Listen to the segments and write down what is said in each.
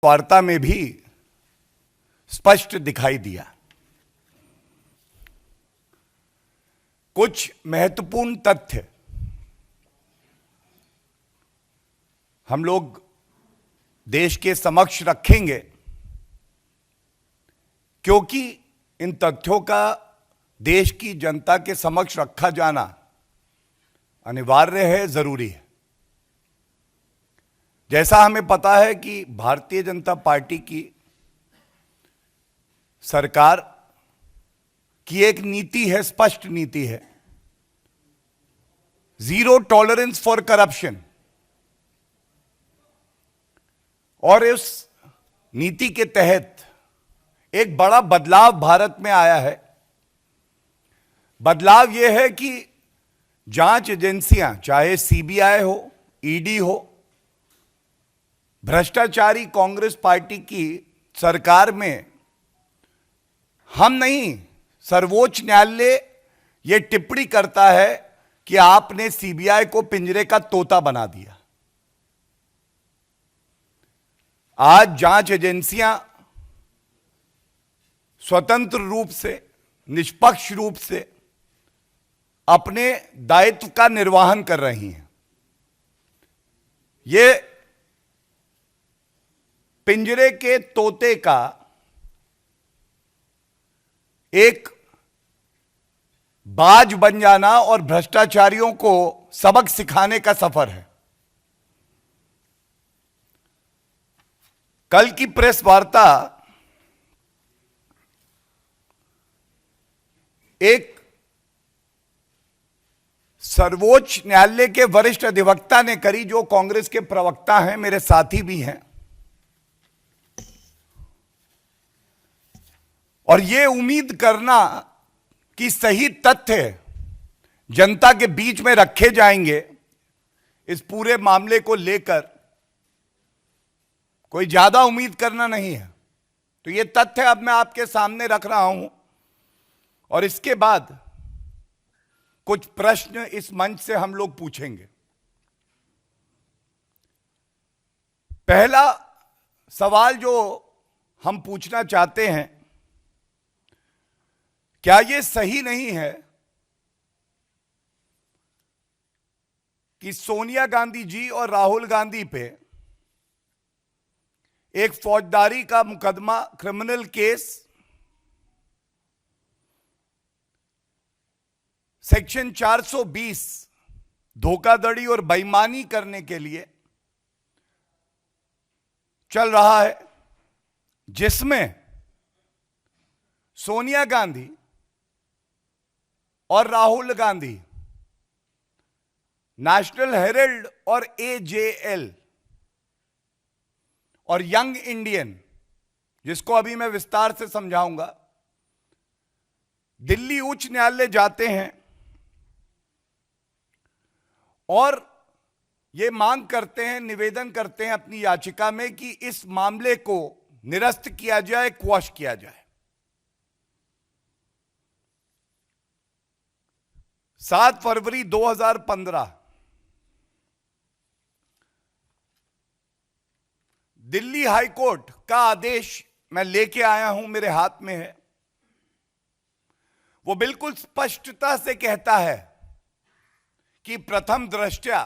वार्ता में भी स्पष्ट दिखाई दिया। कुछ महत्वपूर्ण तथ्य हम लोग देश के समक्ष रखेंगे, क्योंकि इन तथ्यों का देश की जनता के समक्ष रखा जाना अनिवार्य है, जरूरी है। जैसा हमें पता है कि भारतीय जनता पार्टी की सरकार की एक नीति है, स्पष्ट नीति है, जीरो टॉलरेंस फॉर करप्शन। और इस नीति के तहत एक बड़ा बदलाव भारत में आया है। बदलाव यह है कि जांच एजेंसियां, चाहे सीबीआई हो, ईडी हो, भ्रष्टाचारी कांग्रेस पार्टी की सरकार में हम नहीं, सर्वोच्च न्यायालय यह टिप्पणी करता है कि आपने सीबीआई को पिंजरे का तोता बना दिया। आज जांच एजेंसियां स्वतंत्र रूप से, निष्पक्ष रूप से अपने दायित्व का निर्वहन कर रही हैं। ये पिंजरे के तोते का एक बाज बन जाना और भ्रष्टाचारियों को सबक सिखाने का सफर है। कल की प्रेस वार्ता एक सर्वोच्च न्यायालय के वरिष्ठ अधिवक्ता ने करी, जो कांग्रेस के प्रवक्ता हैं, मेरे साथी भी हैं। और यह उम्मीद करना कि सही तथ्य जनता के बीच में रखे जाएंगे, इस पूरे मामले को लेकर कोई ज्यादा उम्मीद करना नहीं है। तो ये तथ्य अब मैं आपके सामने रख रहा हूं और इसके बाद कुछ प्रश्न इस मंच से हम लोग पूछेंगे। पहला सवाल जो हम पूछना चाहते हैं, क्या यह सही नहीं है कि सोनिया गांधी जी और राहुल गांधी पे एक फौजदारी का मुकदमा, क्रिमिनल केस सेक्शन 420 धोखाधड़ी और बेईमानी करने के लिए चल रहा है, जिसमें सोनिया गांधी और राहुल गांधी नेशनल हेराल्ड और एजेएल और यंग इंडियन, जिसको अभी मैं विस्तार से समझाऊंगा, दिल्ली उच्च न्यायालय जाते हैं और ये मांग करते हैं, निवेदन करते हैं अपनी याचिका में कि इस मामले को निरस्त किया जाए, क्वॉश किया जाए। 7 फरवरी 2015 दिल्ली हाई कोर्ट का आदेश मैं लेके आया हूं, मेरे हाथ में है। वो बिल्कुल स्पष्टता से कहता है कि प्रथम दृष्टया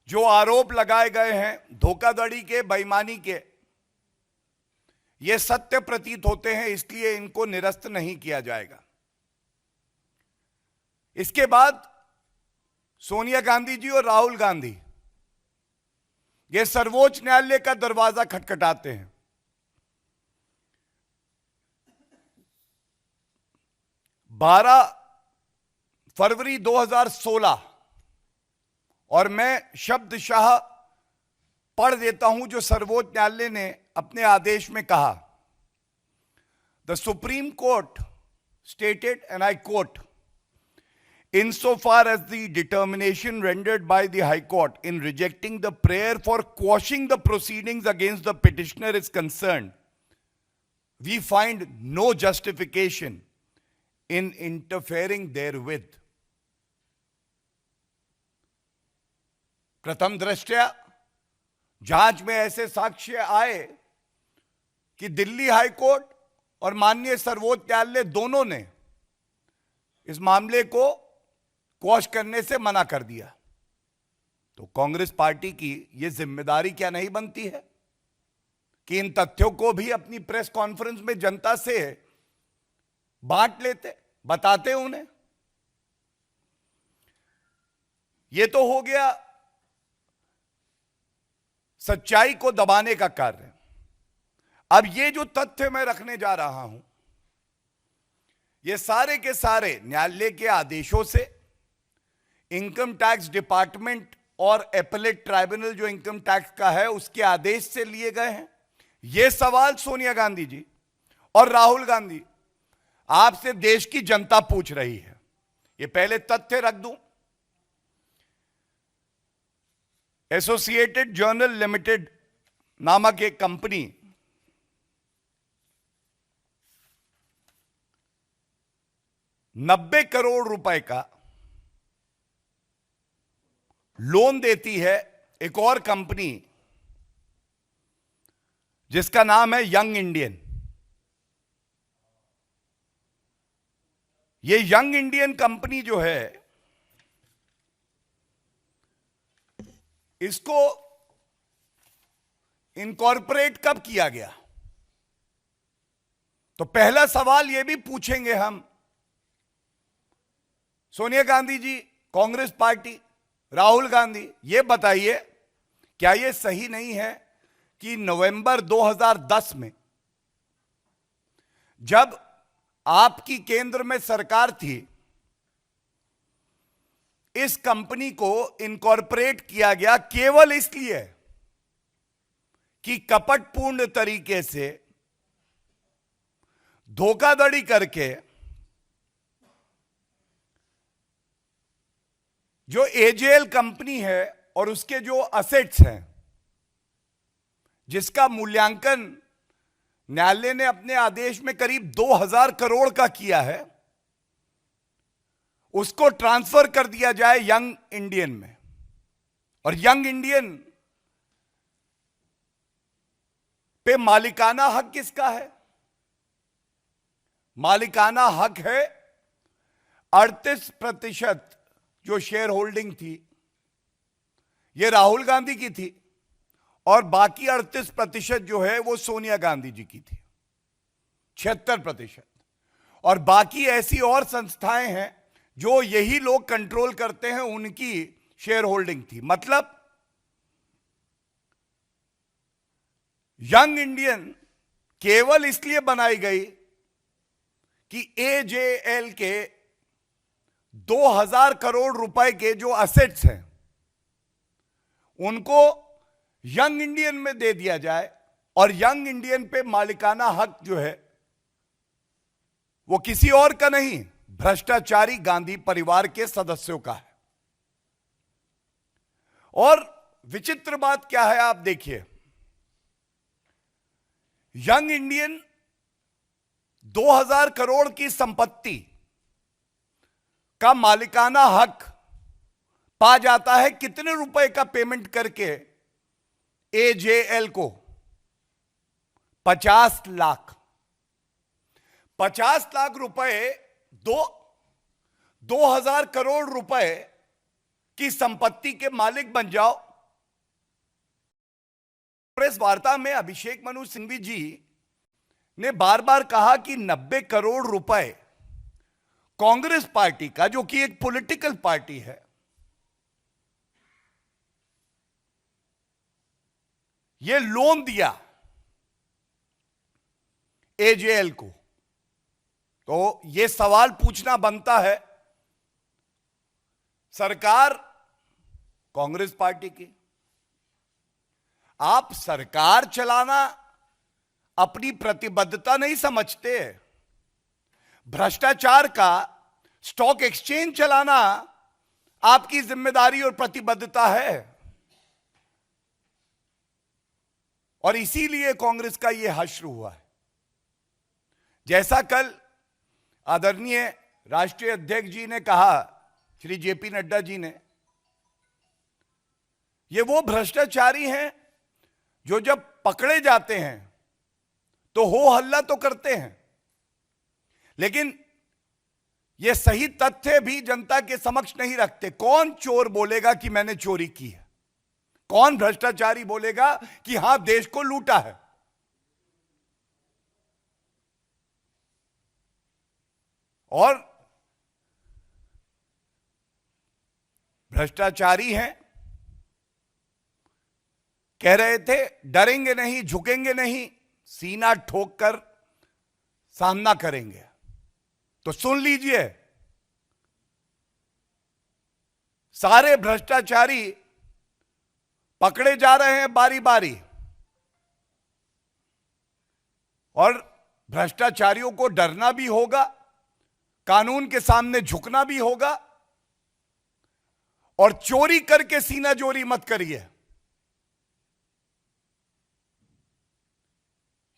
जो आरोप लगाए गए हैं धोखाधड़ी के, बेईमानी के, ये सत्य प्रतीत होते हैं, इसलिए इनको निरस्त नहीं किया जाएगा। इसके बाद सोनिया गांधी जी और राहुल गांधी ये सर्वोच्च न्यायालय का दरवाजा खटखटाते हैं। 12 फरवरी 2016, और मैं शब्दशः पढ़ देता हूं जो सर्वोच्च न्यायालय ने अपने आदेश में कहा। The supreme court stated, and I quote, insofar as the determination rendered by the High Court in rejecting the prayer for quashing the proceedings against the petitioner is concerned, we find no justification in interfering therewith. प्रथम दृष्टया जांच में ऐसे साक्ष्य आए कि Delhi high court और माननीय सर्वोच्च न्यायालय दोनों ने इस मामले को क्वॉश करने से मना कर दिया, तो कांग्रेस पार्टी की यह जिम्मेदारी क्या नहीं बनती है कि इन तथ्यों को भी अपनी प्रेस कॉन्फ्रेंस में जनता से बांट लेते, बताते उन्हें। यह तो हो गया सच्चाई को दबाने का कार्य। अब ये जो तथ्य मैं रखने जा रहा हूं, ये सारे के सारे न्यायालय के आदेशों से, इनकम टैक्स डिपार्टमेंट और एपेलेट ट्राइब्यूनल जो इनकम टैक्स का है उसके आदेश से लिए गए हैं। ये सवाल सोनिया गांधी जी और राहुल गांधी आपसे देश की जनता पूछ रही है। ये पहले तथ्य रख दूं। एसोसिएटेड जर्नल लिमिटेड नामक एक कंपनी ₹90 करोड़ का लोन देती है एक और कंपनी जिसका नाम है यंग इंडियन। ये यंग इंडियन कंपनी जो है, इसको इनकॉर्पोरेट कब किया गया? तो पहला सवाल यह भी पूछेंगे हम, सोनिया गांधी जी, कांग्रेस पार्टी, राहुल गांधी, यह बताइए क्या यह सही नहीं है कि नवंबर 2010 में जब आपकी केंद्र में सरकार थी, इस कंपनी को इनकॉर्पोरेट किया गया केवल इसलिए कि कपटपूर्ण तरीके से धोखाधड़ी करके जो एजेएल कंपनी है और उसके जो असेट्स हैं, जिसका मूल्यांकन न्यायालय ने अपने आदेश में करीब 2000 करोड़ का किया है, उसको ट्रांसफर कर दिया जाए यंग इंडियन में। और यंग इंडियन पे मालिकाना हक किसका है? मालिकाना हक है 38% जो शेयर होल्डिंग थी, यह राहुल गांधी की थी, और बाकी 38% जो है वो सोनिया गांधी जी की थी, 76%। और बाकी ऐसी और संस्थाएं हैं जो यही लोग कंट्रोल करते हैं, उनकी शेयर होल्डिंग थी। मतलब यंग इंडियन केवल इसलिए बनाई गई कि एजेएल के 2000 करोड़ रुपए के जो असेट्स हैं उनको यंग इंडियन में दे दिया जाए, और यंग इंडियन पे मालिकाना हक जो है वो किसी और का नहीं, भ्रष्टाचारी गांधी परिवार के सदस्यों का है। और विचित्र बात क्या है, आप देखिए, यंग इंडियन 2000 करोड़ की संपत्ति का मालिकाना हक पा जाता है कितने रुपए का पेमेंट करके? एजेएल को 50 लाख। 50 लाख रुपए 2000 करोड़ रुपए की संपत्ति के मालिक बन जाओ। प्रेस वार्ता में अभिषेक मनु सिंघवी जी ने बार बार कहा कि 90 करोड़ रुपए कांग्रेस पार्टी का, जो कि एक पॉलिटिकल पार्टी है, यह लोन दिया एजेएल को। तो यह सवाल पूछना बनता है, सरकार कांग्रेस पार्टी की, आप सरकार चलाना अपनी प्रतिबद्धता नहीं समझते, भ्रष्टाचार का स्टॉक एक्सचेंज चलाना आपकी जिम्मेदारी और प्रतिबद्धता है। और इसीलिए कांग्रेस का यह हश्र हुआ है। जैसा कल आदरणीय राष्ट्रीय अध्यक्ष जी ने कहा, श्री जेपी नड्डा जी ने, ये वो भ्रष्टाचारी हैं जो जब पकड़े जाते हैं तो हो हल्ला तो करते हैं, लेकिन ये सही तथ्य भी जनता के समक्ष नहीं रखते। कौन चोर बोलेगा कि मैंने चोरी की है? कौन भ्रष्टाचारी बोलेगा कि हां देश को लूटा है? और भ्रष्टाचारी हैं, कह रहे थे डरेंगे नहीं, झुकेंगे नहीं, सीना ठोक कर सामना करेंगे। तो सुन लीजिए, सारे भ्रष्टाचारी पकड़े जा रहे हैं बारी बारी, और भ्रष्टाचारियों को डरना भी होगा, कानून के सामने झुकना भी होगा, और चोरी करके सीना जोरी मत करिए।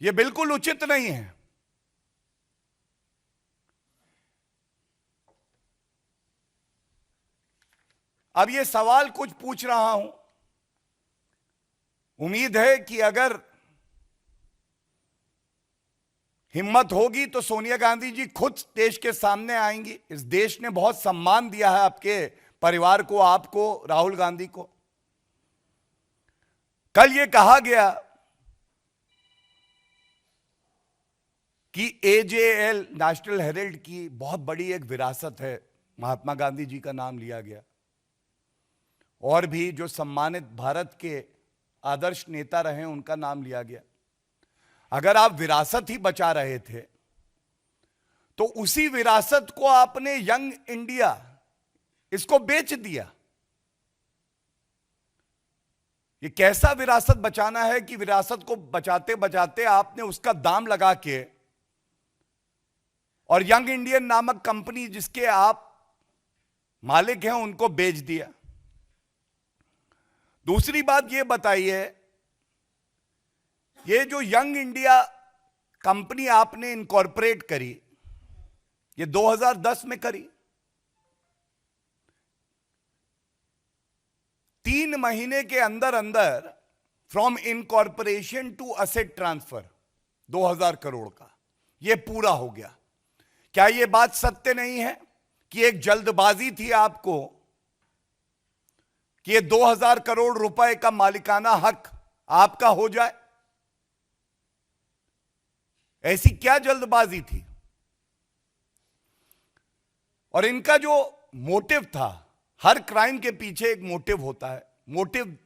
यह बिल्कुल उचित नहीं है। अब यह सवाल कुछ पूछ रहा हूं, उम्मीद है कि अगर हिम्मत होगी तो सोनिया गांधी जी खुद देश के सामने आएंगी। इस देश ने बहुत सम्मान दिया है आपके परिवार को, आपको, राहुल गांधी को। कल यह कहा गया कि एजेएल, नेशनल हेराल्ड की बहुत बड़ी एक विरासत है, महात्मा गांधी जी का नाम लिया गया, और भी जो सम्मानित भारत के आदर्श नेता रहे उनका नाम लिया गया। अगर आप विरासत ही बचा रहे थे तो उसी विरासत को आपने यंग इंडिया, इसको बेच दिया। ये कैसा विरासत बचाना है कि विरासत को बचाते बचाते आपने उसका दाम लगा के और यंग इंडियन नामक कंपनी जिसके आप मालिक हैं उनको बेच दिया। दूसरी बात यह बताइए, ये जो यंग इंडिया कंपनी आपने इनकॉर्पोरेट करी, ये 2010 में करी, 3 महीने के अंदर अंदर from incorporation to asset transfer 2000 crore का यह पूरा हो गया। क्या यह बात सत्य नहीं है कि एक जल्दबाजी थी आपको कि ये 2000 करोड़ रुपए का मालिकाना हक आपका हो जाए? ऐसी क्या जल्दबाजी थी? और इनका जो मोटिव था, हर क्राइम के पीछे एक मोटिव होता है, मोटिव